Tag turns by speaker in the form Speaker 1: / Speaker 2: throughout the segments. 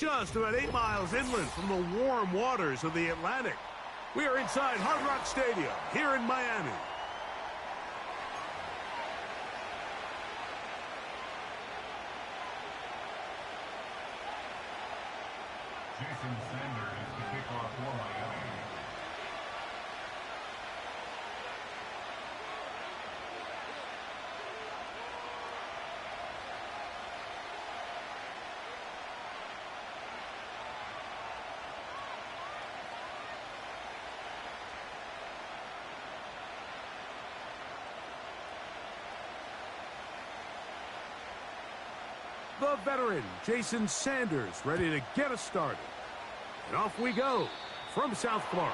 Speaker 1: just about 8 miles inland from the warm waters of the Atlantic. We are inside Hard Rock Stadium here in Miami.
Speaker 2: Jason Sanders is the kickoff for Miami.
Speaker 1: The veteran, Jason Sanders, ready to get us started. And off we go from South Florida.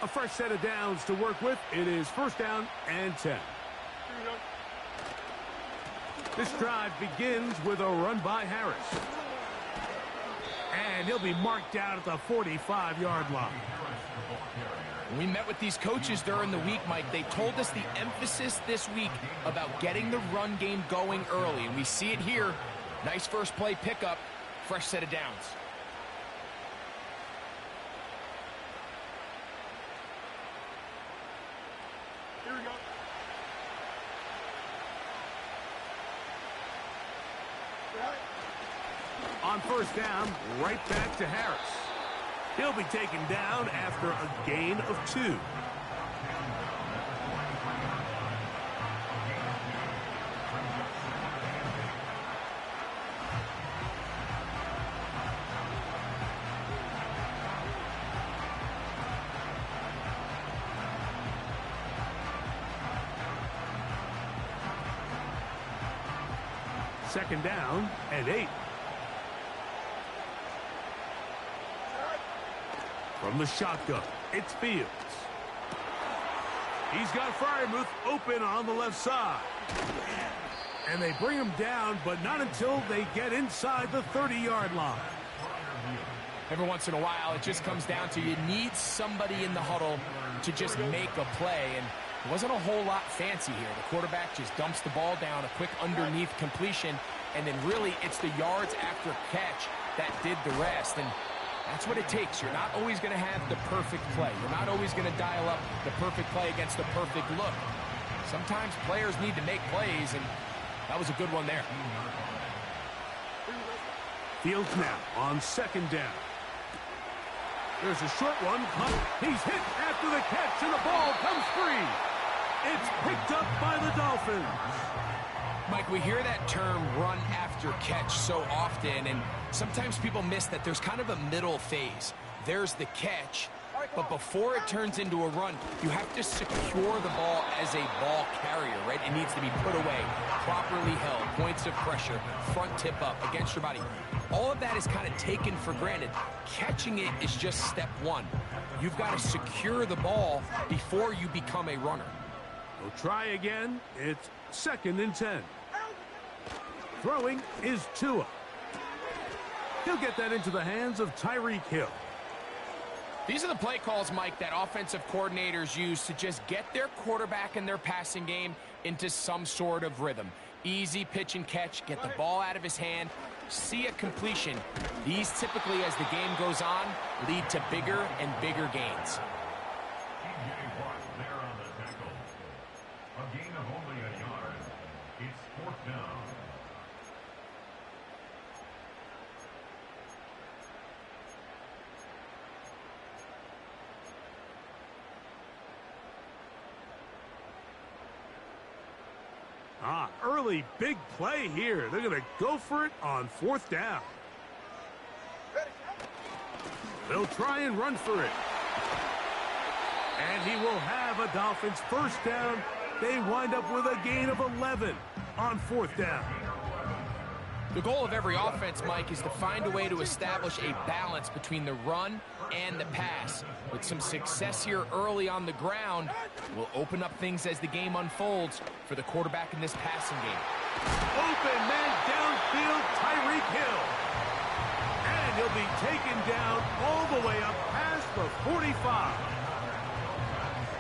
Speaker 1: A fresh set of downs to work with. It is first down and 10. This drive begins with a run by Harris. And he'll be marked down at the 45-yard line.
Speaker 3: When we met with these coaches during the week, Mike, they told us the emphasis this week about getting the run game going early. And we see it here. Nice first play pickup. Fresh set of downs.
Speaker 1: On first down, right back to Harris. He'll be taken down after a gain of 2. Second down and 8. From the shotgun, it's Fields. He's got Freiermuth open on the left side. And they bring him down, but not until they get inside the 30-yard line.
Speaker 3: Every once in a while, it just comes down to you need somebody in the huddle to just make a play. And it wasn't a whole lot fancy here. The quarterback just dumps the ball down, a quick underneath completion, and then really it's the yards after catch that did the rest. And that's what it takes. You're not always going to have the perfect play. You're not always going to dial up the perfect play against the perfect look. Sometimes players need to make plays, and that was a good one there.
Speaker 1: Fields now on second down. There's a short one. He's hit after the catch, and the ball comes free. It's picked up by the Dolphins.
Speaker 3: Mike, we hear that term run after catch so often, and sometimes people miss that there's kind of a middle phase. There's the catch, but before it turns into a run, you have to secure the ball as a ball carrier, right? It needs to be put away, properly held, points of pressure, front tip up against your body. All of that is kind of taken for granted. Catching it is just step one. You've got to secure the ball before you become a runner.
Speaker 1: We'll try again. It's second and 10. Throwing is Tua. He'll get that into the hands of Tyreek Hill.
Speaker 3: These are the play calls, Mike, that offensive coordinators use to just get their quarterback and their passing game into some sort of rhythm. Easy pitch and catch, get the ball out of his hand, see a completion. These typically, as the game goes on, lead to bigger and bigger gains.
Speaker 2: There on the tackle. A gain of only a yard. It's fourth down.
Speaker 1: Early big play here. They're going to go for it on fourth down. They'll try and run for it. And he will have a Dolphins first down. They wind up with a gain of 11 on fourth down.
Speaker 3: The goal of every offense, Mike, is to find a way to establish a balance between the run and the pass. With some success here early on the ground, will open up things as the game unfolds for the quarterback in this passing game.
Speaker 1: Open man downfield, Tyreek Hill. And he'll be taken down all the way up past the 45.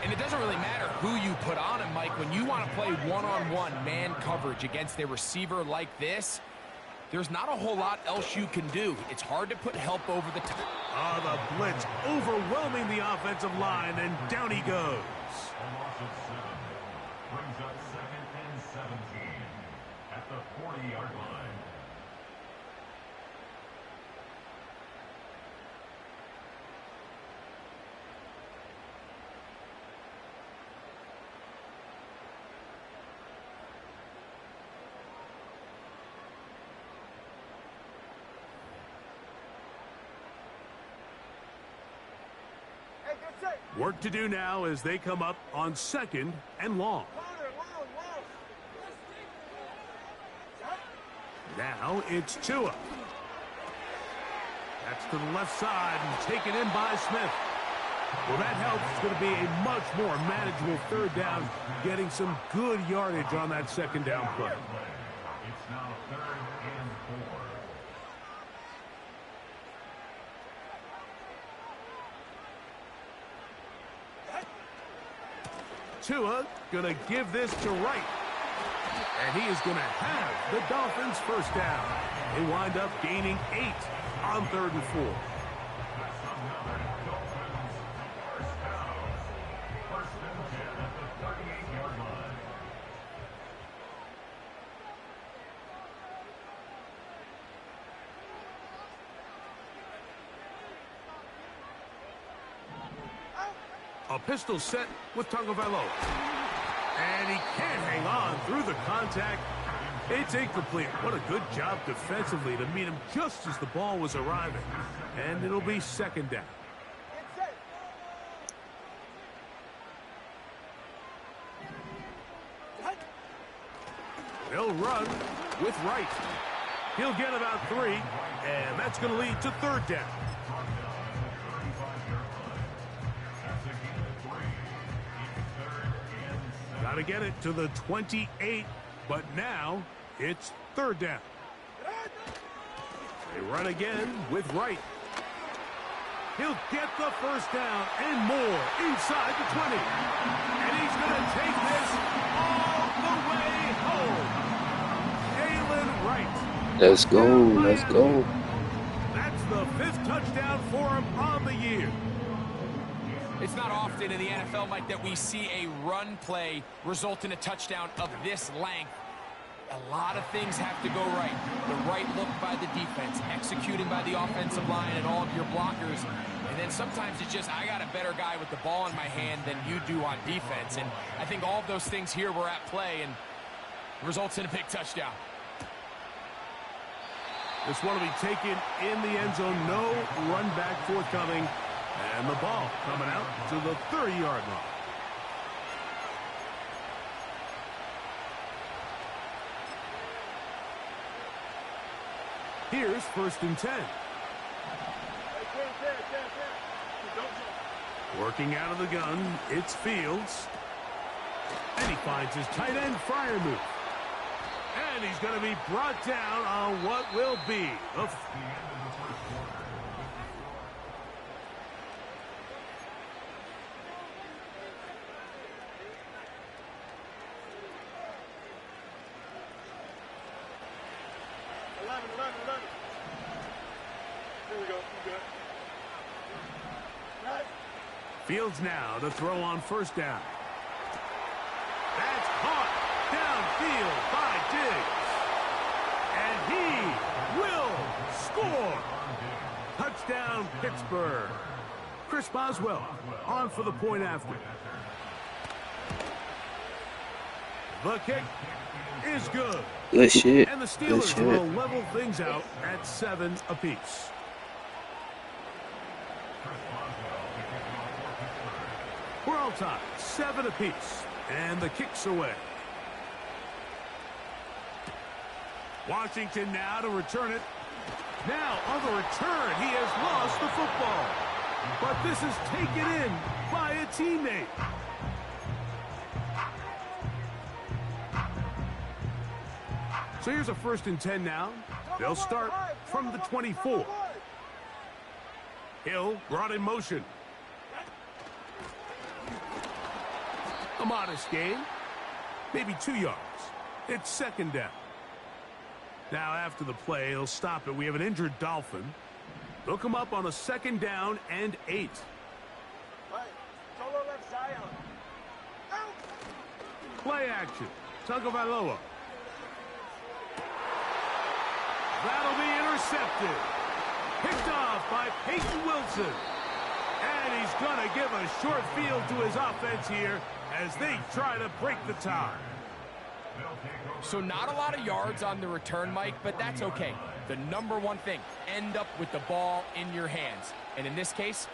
Speaker 3: And it doesn't really matter who you put on him, Mike. When you want to play one-on-one man coverage against a receiver like this, there's not a whole lot else you can do. It's hard to put help over the top.
Speaker 1: The blitz overwhelming the offensive line, and down he goes.
Speaker 2: A loss of 7 brings up 2nd and 17 at the 40-yard line.
Speaker 1: Work to do now as they come up on 2nd and long. Now it's Tua. That's to the left side and taken in by Smith. Well, that helps. It's going to be a much more manageable 3rd down, getting some good yardage on that 2nd down play.
Speaker 2: It's now 3rd and 4.
Speaker 1: Tua going to give this to Wright. And he is going to have the Dolphins 1st down. They wind up gaining 8 on 3rd and 4.
Speaker 2: That's another Dolphins 1st down. 1st and 10 at the 38-yard line.
Speaker 1: A pistol set with Tagovailoa. And he can't hang on through the contact. It's incomplete. What a good job defensively to meet him just as the ball was arriving. And it'll be 2nd down. He'll run with Wright. He'll get about 3, and that's going to lead to 3rd down. Got to get it to the 28, but now it's 3rd down. They run again with Wright. He'll get the 1st down and more inside the 20. And he's going to take this all the way home. Jalen Wright.
Speaker 4: Let's go. Let's go.
Speaker 1: That's the 5th touchdown for him on the year.
Speaker 3: It's not often in the NFL, Mike, that we see a run play result in a touchdown of this length. A lot of things have to go right. The right look by the defense, executing by the offensive line and all of your blockers. And then sometimes it's just, I got a better guy with the ball in my hand than you do on defense. And I think all of those things here were at play and results in a big touchdown.
Speaker 1: This one will be taken in the end zone. No run back forthcoming. And the ball coming out to the 30-yard line. Here's 1st and 10. Working out of the gun, it's Fields. And he finds his tight end Freiermuth. And he's going to be brought down on what will be the Fields now to throw on 1st down. That's caught downfield by Diggs. And he will score. Touchdown, Pittsburgh. Chris Boswell on for the point after. The kick is good.
Speaker 4: Good shit.
Speaker 1: And the
Speaker 4: Good
Speaker 1: Steelers
Speaker 4: shit.
Speaker 1: will level things out at 7 apiece. We're all tied, 7 apiece, and the kick's away. Washington now to return it. Now on the return, he has lost the football. But this is taken in by a teammate. So here's a 1st and 10 now. They'll start from the 24. Hill brought in motion. A modest gain. Maybe 2 yards. It's 2nd down. Now after the play, he'll stop it. We have an injured Dolphin. They'll come up on a 2nd down and 8. Play action. Tagovailoa. That'll be intercepted. Picked off by Peyton Wilson. And he's going to give a short field to his offense here as they try to break the tie.
Speaker 3: So not a lot of yards on the return, Mike, but that's okay. The number one thing, end up with the ball in your hands. And in this case,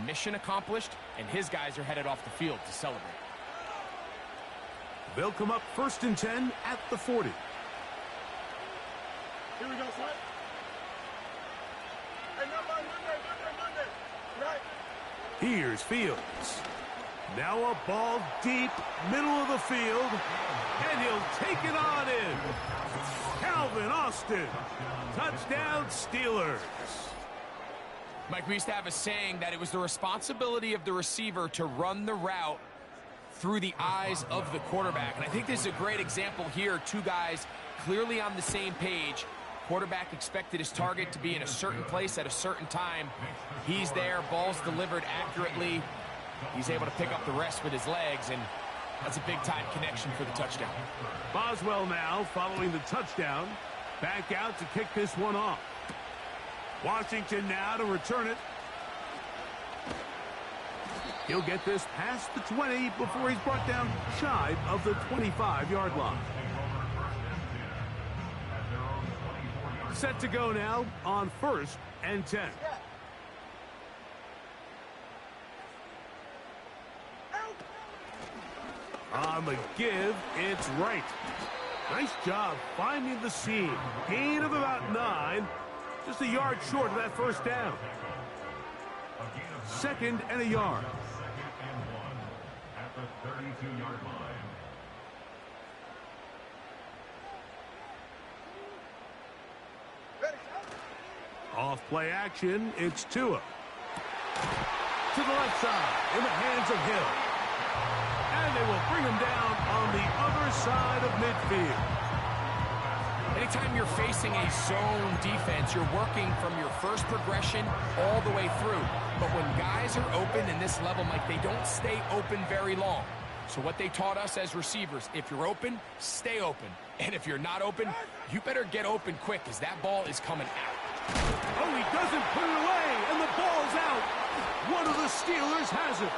Speaker 3: mission accomplished, and his guys are headed off the field to celebrate.
Speaker 1: They'll come up 1st and 10 at the 40.
Speaker 5: Here we go, son. Hey, Monday. Right.
Speaker 1: Here's Fields. Now a ball deep, middle of the field, and he'll take it on in. Calvin Austin. Touchdown, Steelers.
Speaker 3: Mike, we used to have a saying that it was the responsibility of the receiver to run the route through the eyes of the quarterback. And I think this is a great example here. 2 guys clearly on the same page. Quarterback expected his target to be in a certain place at a certain time. He's there, ball's delivered accurately. He's able to pick up the rest with his legs, and that's a big-time connection for the touchdown.
Speaker 1: Boswell now following the touchdown. Back out to kick this one off. Washington now to return it. He'll get this past the 20 before he's brought down shy of the 25-yard line. Set to go now on 1st and 10. On the give, it's right. Nice job finding the seam. Gain of about 9. Just a yard short of that 1st down. 2nd and a yard.
Speaker 2: 2nd and 1 at the 32-yard line.
Speaker 1: Off play action, it's Tua. To the left side, in the hands of Hill. And they will bring him down on the other side of midfield.
Speaker 3: Anytime you're facing a zone defense, you're working from your first progression all the way through. But when guys are open in this level, Mike, they don't stay open very long. So what they taught us as receivers, if you're open, stay open. And if you're not open, you better get open quick, because that ball is coming out.
Speaker 1: Oh, he doesn't put it away, and the ball's out. One of the Steelers has it.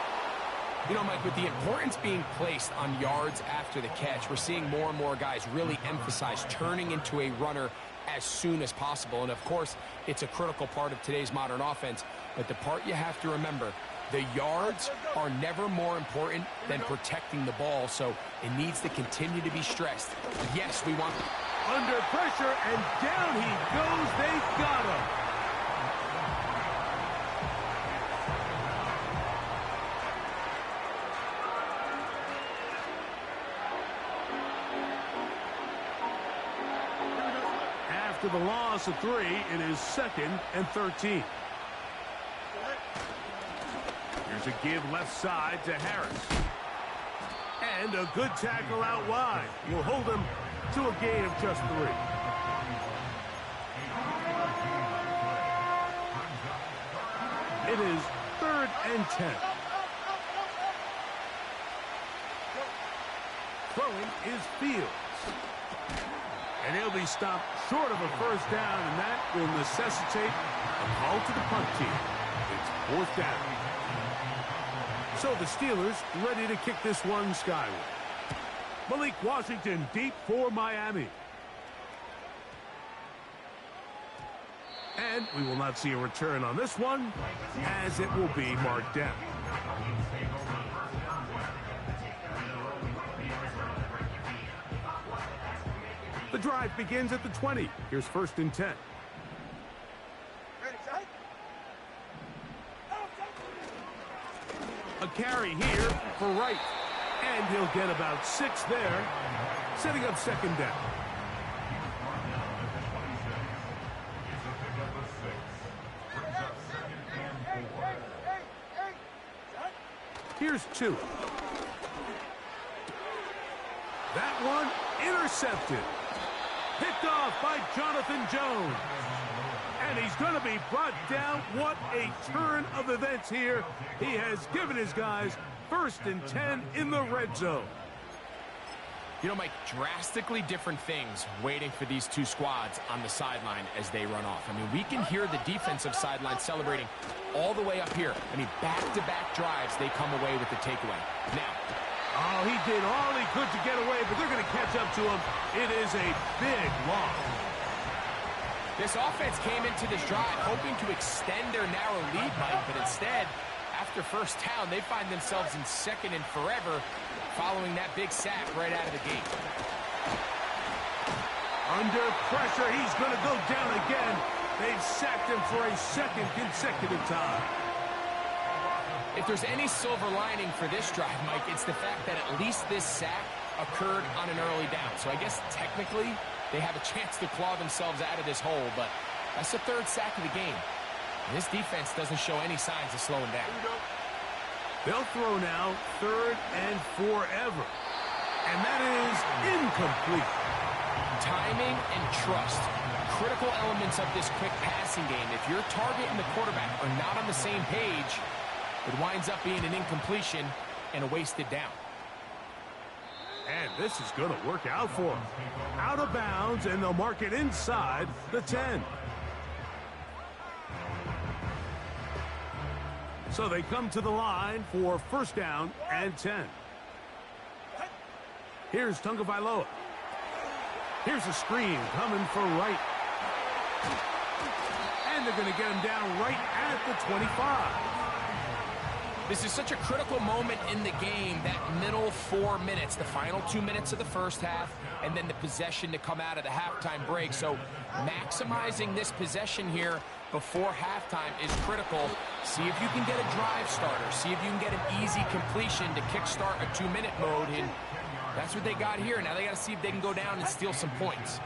Speaker 3: You know, Mike, with the importance being placed on yards after the catch, we're seeing more and more guys really emphasize turning into a runner as soon as possible. And, of course, it's a critical part of today's modern offense. But the part you have to remember, the yards are never more important than protecting the ball, so it needs to continue to be stressed. Yes, we want...
Speaker 1: Under pressure, and down he goes. They've got him. After the loss of 3, it is 2nd and 13. Here's a give left side to Harris. And a good tackle out wide. Will hold him to a gain of just 3. It is 3rd and 10. Throwing is Fields. And he'll be stopped short of a 1st down, and that will necessitate a call to the punt team. It's 4th down. So the Steelers ready to kick this one skyward. Malik Washington deep for Miami. And we will not see a return on this one, as it will be marked down. The drive begins at the 20. Here's 1st and 10.
Speaker 5: Ready, set.
Speaker 1: A carry here for Wright. And he'll get about 6 there, setting up 2nd down. Here's 2. That one intercepted. Picked off by Jonathan Jones. And he's going to be brought down. What a turn of events here. He has given his guys 1st and 10 in the red zone.
Speaker 3: You know, Mike, drastically different things waiting for these two squads on the sideline as they run off. I mean, we can hear the defensive sideline celebrating all the way up here. I mean, back-to-back drives, they come away with the takeaway. Now,
Speaker 1: oh, he did all he could to get away, but they're going to catch up to him. It is a big loss.
Speaker 3: This offense came into this drive hoping to extend their narrow lead, Mike, but instead, after 1st down, they find themselves in 2nd and forever following that big sack right out of the gate.
Speaker 1: Under pressure, he's going to go down again. They've sacked him for a 2nd consecutive time.
Speaker 3: If there's any silver lining for this drive, Mike, it's the fact that at least this sack occurred on an early down. So I guess technically they have a chance to claw themselves out of this hole, but that's the 3rd sack of the game. This defense doesn't show any signs of slowing down.
Speaker 1: They'll throw now 3rd and forever. And that is incomplete.
Speaker 3: Timing and trust, critical elements of this quick passing game. If your target and the quarterback are not on the same page, it winds up being an incompletion and a wasted down.
Speaker 1: And this is going to work out for them. Out of bounds, and they'll mark it inside the 10. So they come to the line for 1st down and 10. Here's Tagovailoa. Here's a screen coming for Wright. And they're going to get him down right at the 25.
Speaker 3: This is such a critical moment in the game, that middle 4 minutes, the final 2 minutes of the 1st half, and then the possession to come out of the halftime break. So maximizing this possession here before halftime is critical. See if you can get a drive starter. See if you can get an easy completion to kickstart a 2-minute mode. And that's what they got here. Now they got to see if they can go down and steal some points.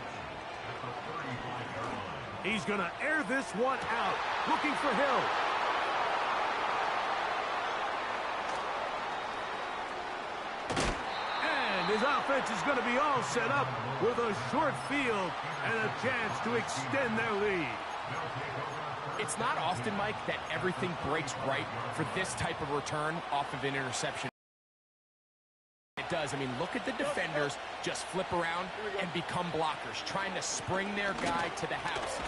Speaker 1: He's going to air this one out, looking for Hill. His offense is going to be all set up with a short field and a chance to extend their lead.
Speaker 3: It's not often, Mike, that everything breaks right for this type of return off of an interception. It does. I mean, look at the defenders just flip around and become blockers, trying to spring their guy to the house.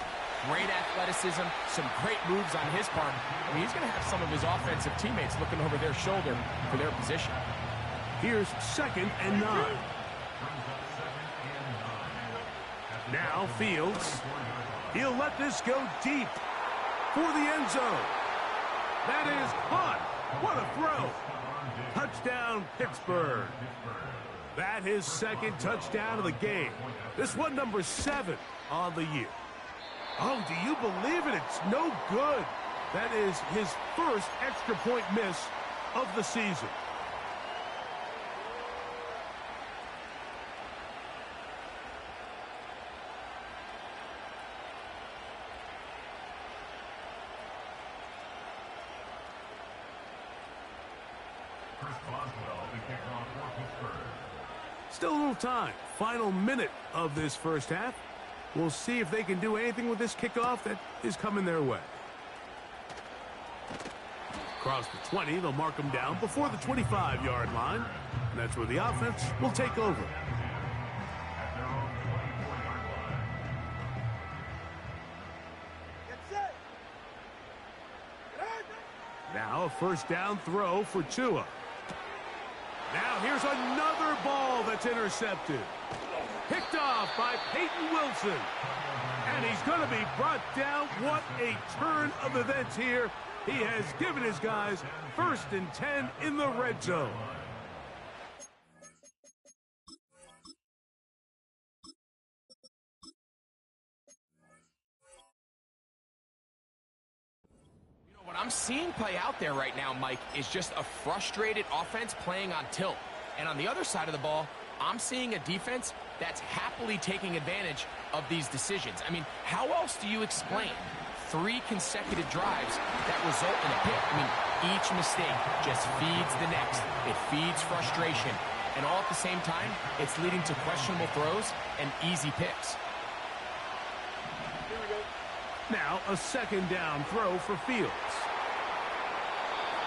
Speaker 3: Great athleticism, some great moves on his part. I mean, he's going to have some of his offensive teammates looking over their shoulder for their position.
Speaker 1: Here's 2nd and 9. Now Fields. He'll let this go deep for the end zone. That is caught. What a throw. Touchdown, Pittsburgh. That is 2nd touchdown of the game. This one number 7 on the year. Oh, do you believe it? It's no good. That is his 1st extra point miss of the season. Still a little time. Final minute of this 1st half. We'll see if they can do anything with this kickoff that is coming their way. Across the 20, they'll mark them down before the 25-yard line. And that's where the offense will take over. Now a 1st down throw for Tua. Now here's another ball that's intercepted. Picked off by Peyton Wilson. And he's going to be brought down. What a turn of events here. He has given his guys 1st and 10 in the red zone.
Speaker 3: I'm seeing play out there right now, Mike, is just a frustrated offense playing on tilt. And on the other side of the ball, I'm seeing a defense that's happily taking advantage of these decisions. I mean, how else do you explain 3 consecutive drives that result in a pick? I mean, each mistake just feeds the next. It feeds frustration. And all at the same time, it's leading to questionable throws and easy picks.
Speaker 5: Here we go.
Speaker 1: Now a second down throw for Fields.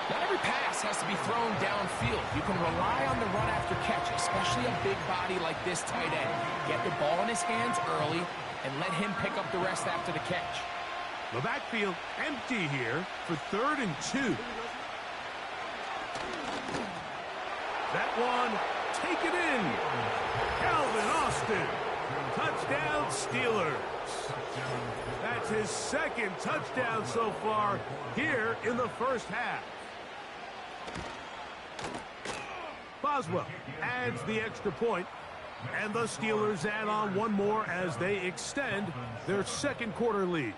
Speaker 3: Not every pass has to be thrown downfield. You can rely on the run after catch, especially a big body like this tight end. Get the ball in his hands early and let him pick up the rest after the catch.
Speaker 1: The backfield empty here for 3rd and 2. That one, take it in. Calvin Austin, touchdown Steelers. That's his 2nd touchdown so far here in the first half. Boswell adds the extra point, and the Steelers add on one more as they extend their 2nd quarter lead.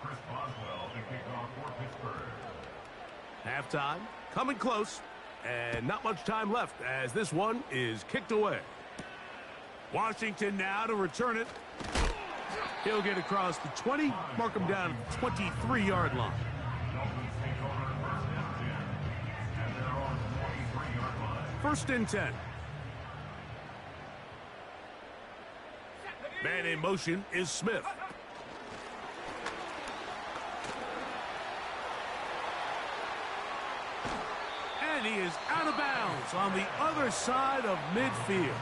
Speaker 2: Chris Boswell to kick off for Pittsburgh.
Speaker 1: Halftime coming close, and not much time left as this one is kicked away. Washington now to return it. He'll get across the 20, mark him down at the 23-yard line.
Speaker 2: Dolphins take over first and 10, and they're on the 23-yard line.
Speaker 1: 1st and 10. Man in motion is Smith. And he is out of bounds on the other side of midfield.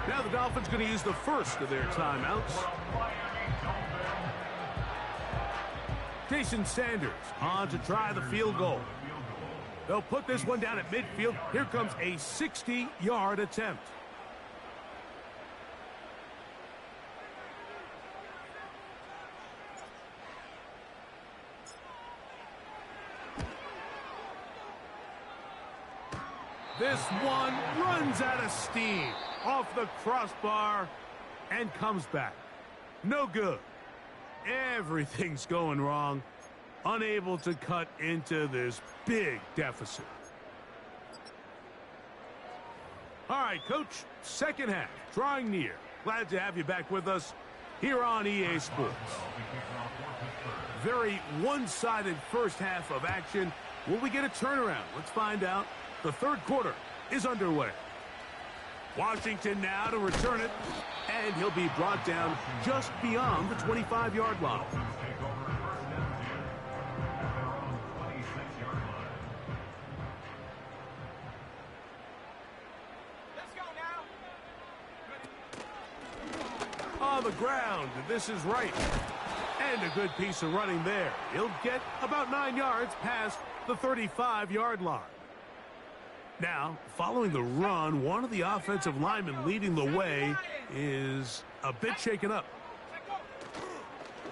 Speaker 1: Now the Dolphins going to use the first of their timeouts. Jason Sanders on to try the field goal. They'll put this one down at midfield. Here comes a 60-yard attempt. This one runs out of steam off the crossbar and comes back. No good. Everything's going wrong. Unable to cut into this big deficit. All right, Coach, 2nd half, drawing near. Glad to have you back with us here on EA Sports. Very one-sided first half of action. Will we get a turnaround? Let's find out. The 3rd quarter is underway. Washington now to return it, and he'll be brought down just beyond the 25-yard line. On the ground, this is right. And a good piece of running there. He'll get about 9 yards past the 35-yard line. Now, following the run, one of the offensive linemen leading the way is a bit shaken up.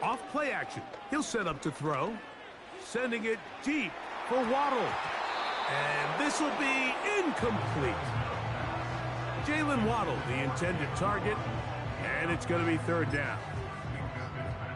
Speaker 1: Off play action. He'll set up to throw. Sending it deep for Waddle. And this will be incomplete. Jalen Waddle, the intended target. And it's going to be 3rd down.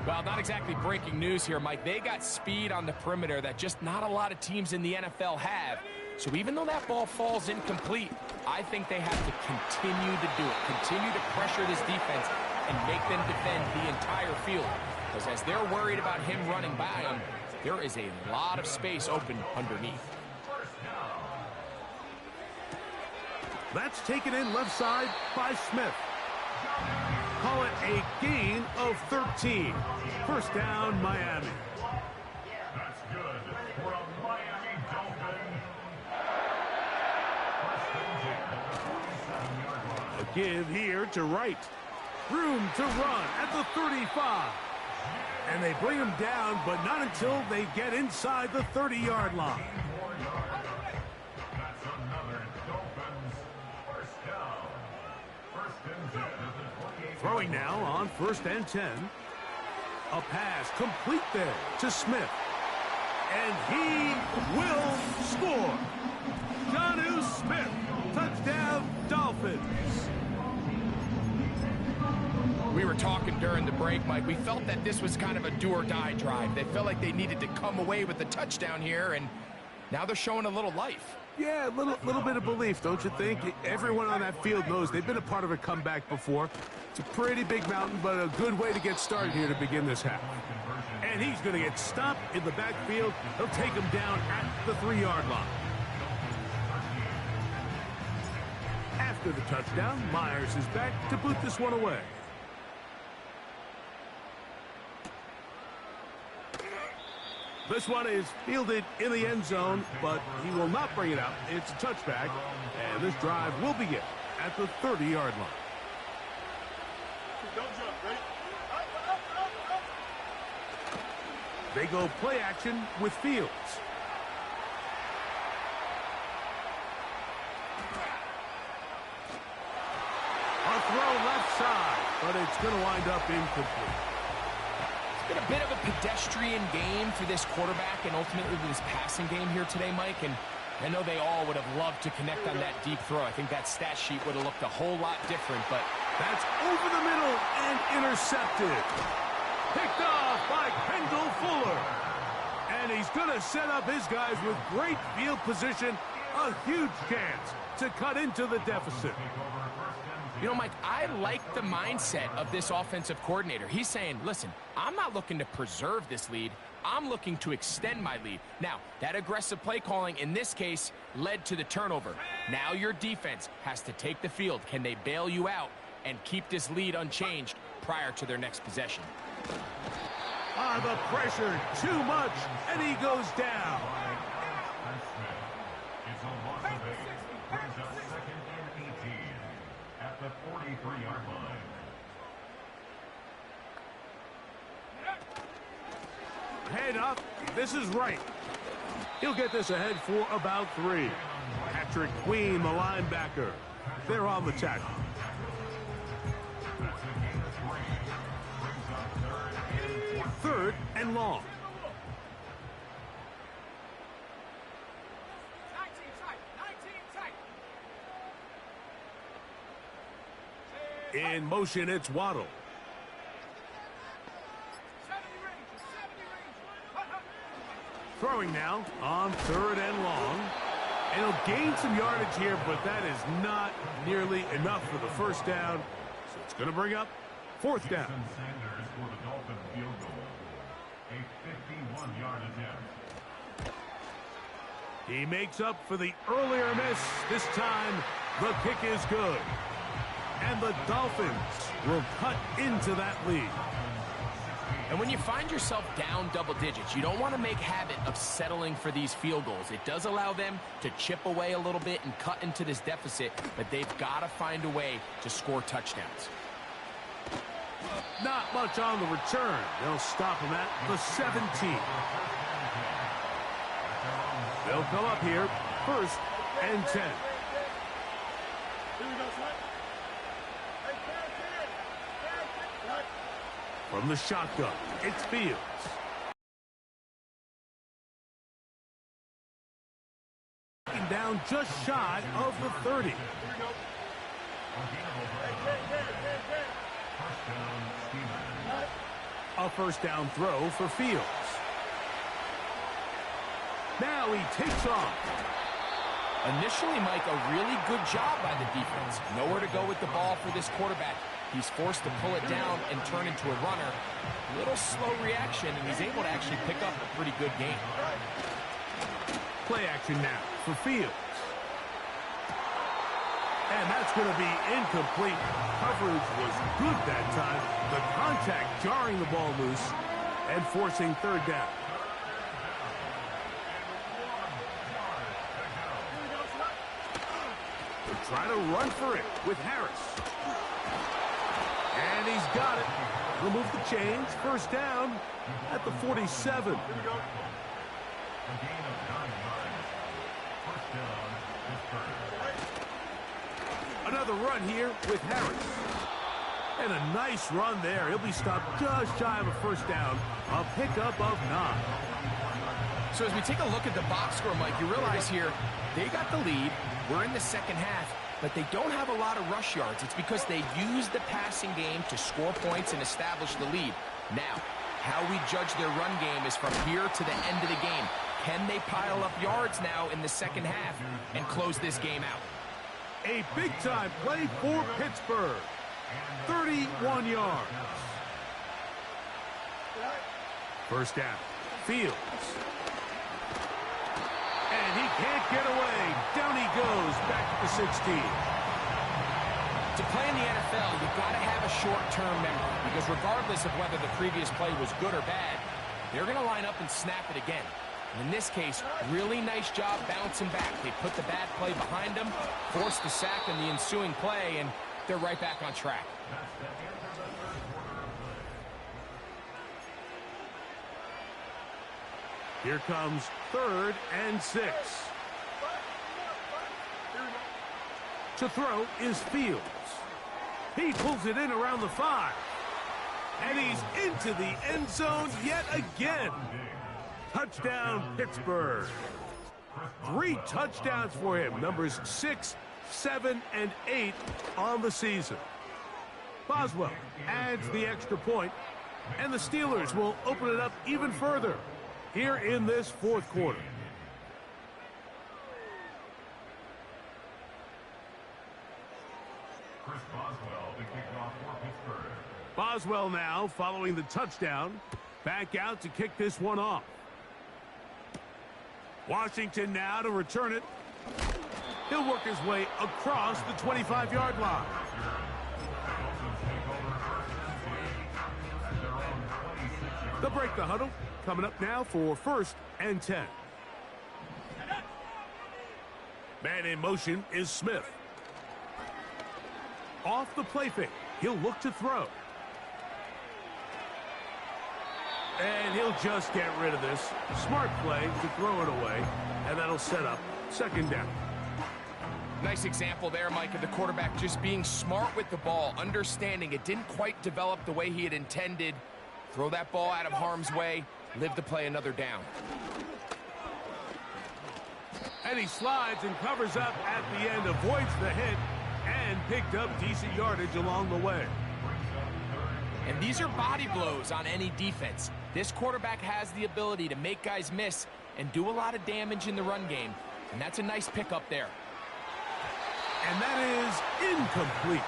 Speaker 3: Well, not exactly breaking news here, Mike. They got speed on the perimeter that just not a lot of teams in the NFL have. So even though that ball falls incomplete, I think they have to continue to do it. Continue to pressure this defense and make them defend the entire field. Because as they're worried about him running by them, there is a lot of space open underneath.
Speaker 1: That's taken in left side by Smith. Call it a gain of 13. 1st down, Miami.
Speaker 2: That's good for a Miami Dolphin.
Speaker 1: A give here to Wright. Room to run at the 35. And they bring him down, but not until they get inside the 30-yard line.
Speaker 2: That's another Dolphins first down. 1st and 10 at the 28.
Speaker 1: Throwing now on 1st and 10. A pass complete there to Smith. And he will score. Jonnu Smith, touchdown Dolphins.
Speaker 3: We were talking during the break, Mike, we felt that this was kind of a do-or-die drive. They felt like they needed to come away with the touchdown here, and now they're showing a little life.
Speaker 1: Yeah, a little bit of belief, don't you think? Everyone on that field knows they've been a part of a comeback before. It's a pretty big mountain, but a good way to get started here to begin this half. And he's going to get stopped in the backfield. He'll take him down at the 3-yard line. After the touchdown, Myers is back to boot this one away. This one is fielded in the end zone, but he will not bring it out. It's a touchback, and this drive will begin at the 30-yard line.
Speaker 5: Don't jump, ready?
Speaker 1: They go play action with Fields. A throw left side, but it's going to wind up incomplete.
Speaker 3: It's been a bit of a pedestrian game for this quarterback and ultimately this passing game here today, Mike. And I know they all would have loved to connect on that deep throw. I think that stat sheet would have looked a whole lot different, but
Speaker 1: that's over the middle and intercepted. Picked off by Kendall Fuller. And he's going to set up his guys with great field position. A huge chance to cut into the deficit.
Speaker 3: You know, Mike, I like the mindset of this offensive coordinator. He's saying, listen, I'm not looking to preserve this lead. I'm looking to extend my lead. Now, that aggressive play calling in this case led to the turnover. Now your defense has to take the field. Can they bail you out and keep this lead unchanged prior to their next possession?
Speaker 1: The pressure too much, and he goes down.
Speaker 2: It's a loss of 8. Brings up 2nd and 18 at the 43-yard line.
Speaker 1: Head up. This is right. He'll get this ahead for about 3. Patrick Queen, the linebacker. They're on the tackle.
Speaker 2: That's a gain of 3. Brings up
Speaker 1: 3rd and long. In motion, it's Waddle. Throwing now on 3rd and long. And he'll gain some yardage here, but that is not nearly enough for the first down. So it's going to bring up 4th down.
Speaker 2: Sanders for the Dolphin field goal. A 51-yard attempt.
Speaker 1: He makes up for the earlier miss. This time, the kick is good. And the Dolphins will cut into that lead.
Speaker 3: And when you find yourself down double digits, you don't want to make habit of settling for these field goals. It does allow them to chip away a little bit and cut into this deficit, but they've got to find a way to score touchdowns.
Speaker 1: Not much on the return. They'll stop him at the 17. They'll come up here, 1st and 10.
Speaker 5: Here we go, son.
Speaker 1: From the shotgun, it's Fields. Down just shy of the 30. A 1st down throw for Fields. Now he takes off.
Speaker 3: Initially, Mike, a really good job by the defense. Nowhere to go with the ball for this quarterback. He's forced to pull it down and turn into a runner. A little slow reaction, and he's able to actually pick up a pretty good game.
Speaker 1: Play action now for Fields. And that's going to be incomplete. Coverage was good that time. The contact jarring the ball loose and forcing 3rd down. They'll try to run for it with Harris. And he's got it. Remove the chains. 1st down at the 47. Another run here with Harris. And a nice run there. He'll be stopped just shy of a 1st down. A pickup of 9.
Speaker 3: So as we take a look at the box score, Mike, you realize here they got the lead. We're in the 2nd half. but they don't have a lot of rush yards. It's because they use the passing game to score points and establish the lead. Now, how we judge their run game is from here to the end of the game. Can they pile up yards now in the second half and close this game out?
Speaker 1: A big-time play for Pittsburgh. 31 yards. First down. Fields. And he can't get away. Down he goes, back to the 16.
Speaker 3: To play in the NFL, you've got to have a short-term memory, because regardless of whether the previous play was good or bad, they're going to line up and snap it again. And in this case, really nice job bouncing back. They put the bad play behind them, forced the sack in the ensuing play, and they're right back on track.
Speaker 1: Here comes 3rd and 6. To throw is Fields. He pulls it in around the 5. And he's into the end zone yet again. Touchdown, Pittsburgh. 3 touchdowns for him. Numbers 6, 7, and 8 on the season. Boswell adds the extra point, and the Steelers will open it up even further here in this 4th quarter. Boswell now following the touchdown. Back out to kick this one off. Washington now to return it. He'll work his way across the 25-yard line. They'll break the huddle. Coming up now for 1st and 10. Man in motion is Smith. Off the play fake. He'll look to throw. And he'll just get rid of this. Smart play to throw it away. And that'll set up 2nd down.
Speaker 3: Nice example there, Mike, of the quarterback just being smart with the ball, understanding it didn't quite develop the way he had intended. Throw that ball out of harm's way, live to play another down.
Speaker 1: And he slides and covers up at the end, avoids the hit, and picked up decent yardage along the way.
Speaker 3: And these are body blows on any defense. This quarterback has the ability to make guys miss and do a lot of damage in the run game. And that's a nice pickup there.
Speaker 1: And that is incomplete.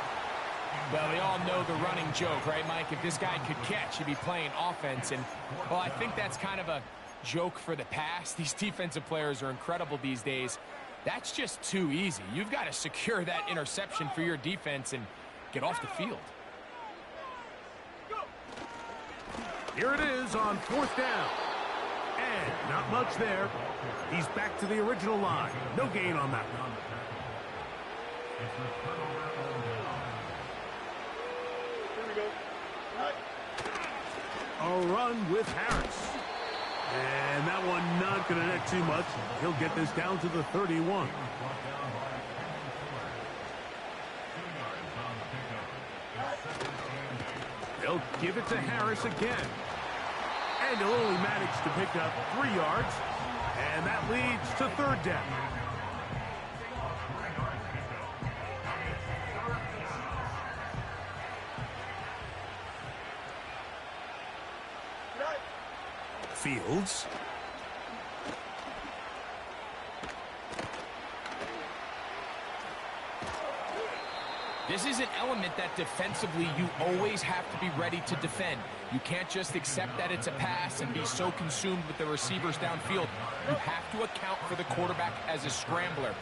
Speaker 3: Well, we all know the running joke, right, Mike? If this guy could catch, he'd be playing offense. And, well, I think that's kind of a joke for the past. These defensive players are incredible these days. That's just too easy. You've got to secure that interception for your defense and get off the field.
Speaker 1: Here it is on 4th down. And not much there. He's back to the original line. No gain on that one. A run with Harris. And that one not going to net too much. He'll get this down to the 31. They'll give it to Harris again. And he'll only manage to pick up 3 yards. And that leads to 3rd down. Fields.
Speaker 3: This is an element that defensively you always have to be ready to defend. You can't just accept that it's a pass and be so consumed with the receivers downfield. You have to account for the quarterback as a scrambler.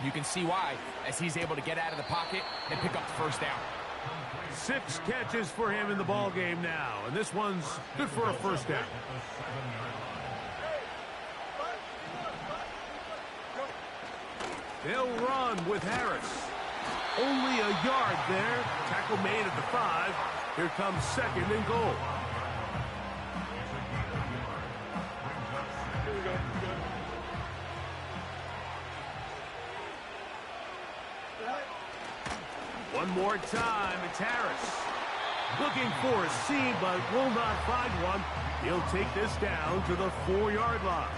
Speaker 3: You can see why, as he's able to get out of the pocket and pick up the 1st down.
Speaker 1: 6 catches for him in the ball game now, and this one's good for a 1st down. They'll run with Harris. Only a yard there. Tackle made at the 5. Here comes 2nd and goal. One more time, it's Harris. Looking for a seam, but will not find one. He'll take this down to the 4-yard line.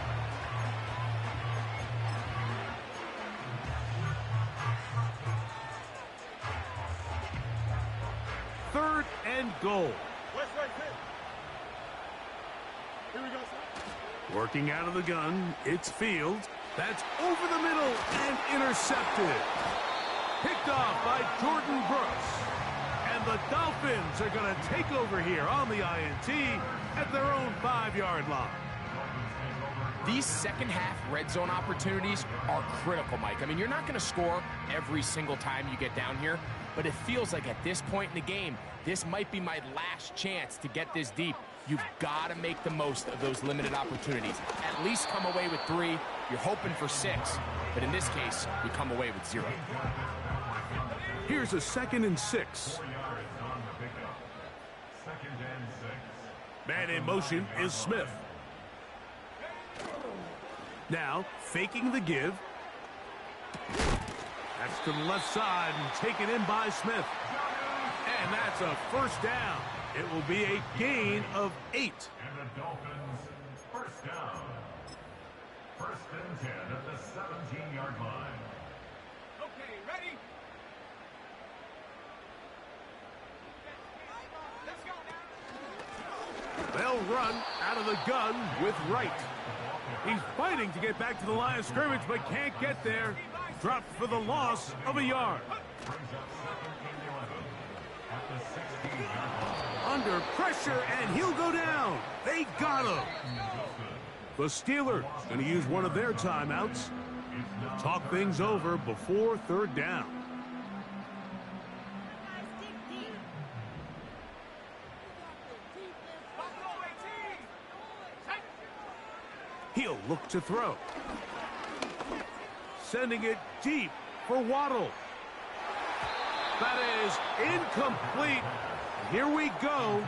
Speaker 1: goal.
Speaker 5: West right hit. Here we go, son.
Speaker 1: Working out of the gun, it's Fields. That's over the middle and intercepted. Picked off by Jordan Brooks. And the Dolphins are going to take over here on the INT at their own 5-yard line.
Speaker 3: These second-half red zone opportunities are critical, Mike. I mean, you're not going to score every single time you get down here, but it feels like at this point in the game, this might be my last chance to get this deep. You've got to make the most of those limited opportunities. At least come away with 3. You're hoping for 6, but in this case, you come away with 0.
Speaker 1: Here's a 2nd and 6. Man in motion is Smith. Now, faking the give. That's to the left side and taken in by Smith. And that's a first down. It will be a gain of 8.
Speaker 2: And the Dolphins, first down. 1st and 10 at the 17-yard line.
Speaker 3: Okay, ready? Let's go now.
Speaker 1: They'll run out of the gun with Wright. He's fighting to get back to the line of scrimmage, but can't get there. Dropped for the loss of a yard.
Speaker 2: Brings up 2nd and 11 at the 16-yard line.
Speaker 1: Under pressure, and he'll go down. They got him. The Steelers going to use one of their timeouts. Talk things over before 3rd down. He'll look to throw. Sending it deep for Waddle. That is incomplete. Here we go.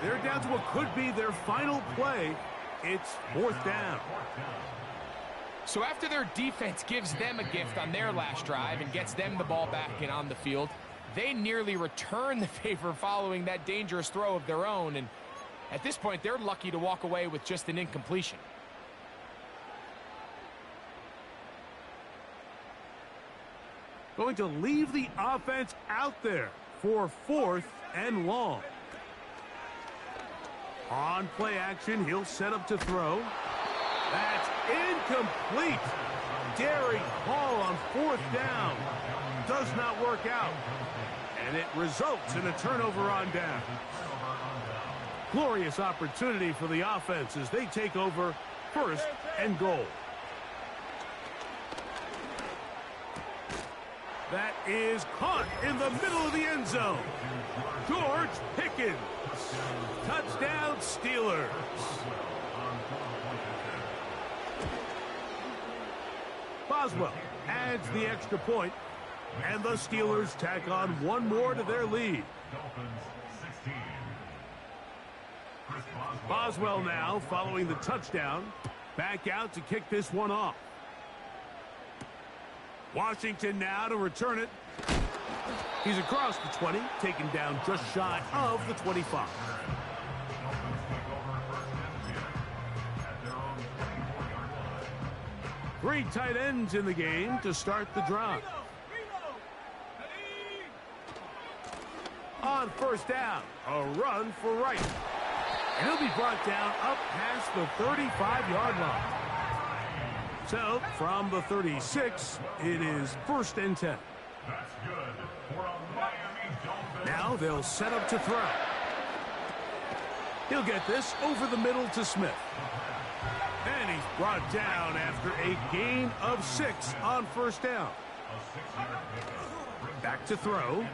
Speaker 1: They're down to what could be their final play. It's 4th down.
Speaker 3: So after their defense gives them a gift on their last drive and gets them the ball back and on the field, they nearly return the favor following that dangerous throw of their own. And at this point, they're lucky to walk away with just an incompletion.
Speaker 1: Going to leave the offense out there for 4th and long. On play action, he'll set up to throw. That's incomplete. Daring Hall on 4th down. Does not work out. And it results in a turnover on down. Glorious opportunity for the offense as they take over 1st and goal. That is caught in the middle of the end zone. George Pickens. Touchdown, Steelers. Boswell adds the extra point, and the Steelers tack on one more to their lead.
Speaker 2: Dolphins 16.
Speaker 1: Boswell now following the touchdown. Back out to kick this one off. Washington now to return it. He's across the 20, taken down just shy of the 25. Three tight ends in the game to start the drive. On 1st down, a run for Wright. And he'll be brought down up past the 35-yard line. So, from the 36, it is 1st and 10.
Speaker 2: That's good for a Miami Dolphins.
Speaker 1: Now they'll set up to throw. He'll get this over the middle to Smith. And he's brought down after a gain of 6 on 1st down. Back to throw.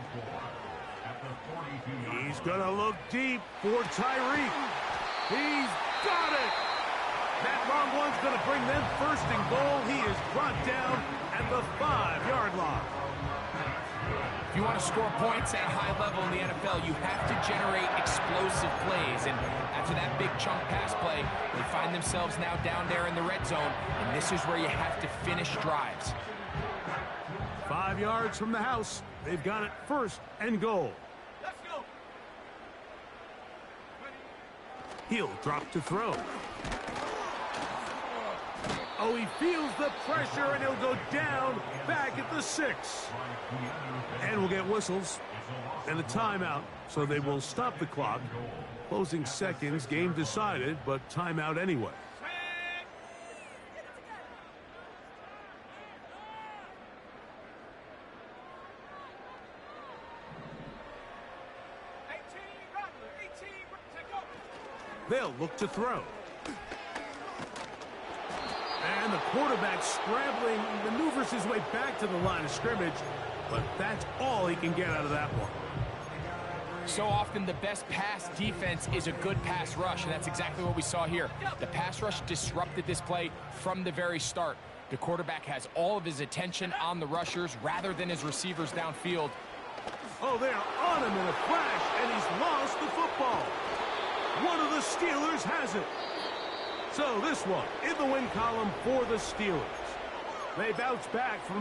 Speaker 1: He's going to look deep for Tyreek. He's got it. That long one's going to bring them 1st and goal. He is brought down at the 5-yard line.
Speaker 3: If you want to score points at a high level in the NFL, you have to generate explosive plays. And after that big chunk pass play, they find themselves now down there in the red zone. And this is where you have to finish drives.
Speaker 1: 5 yards from the house. They've got it 1st and goal.
Speaker 5: Let's go.
Speaker 1: He'll drop to throw. Oh, he feels the pressure, and he'll go down back at the 6. And we'll get whistles and a timeout, so they will stop the clock. Closing seconds, game decided, but timeout anyway. They'll look to throw. And the quarterback scrambling, maneuvers his way back to the line of scrimmage, but that's all he can get out of that one.
Speaker 3: So often the best pass defense is a good pass rush, and that's exactly what we saw here. The pass rush disrupted this play from the very start. The quarterback has all of his attention on the rushers rather than his receivers downfield.
Speaker 1: Oh, they're on him in a flash, and he's lost the football. One of the Steelers has it. So this one in the win column for the Steelers. They bounce back from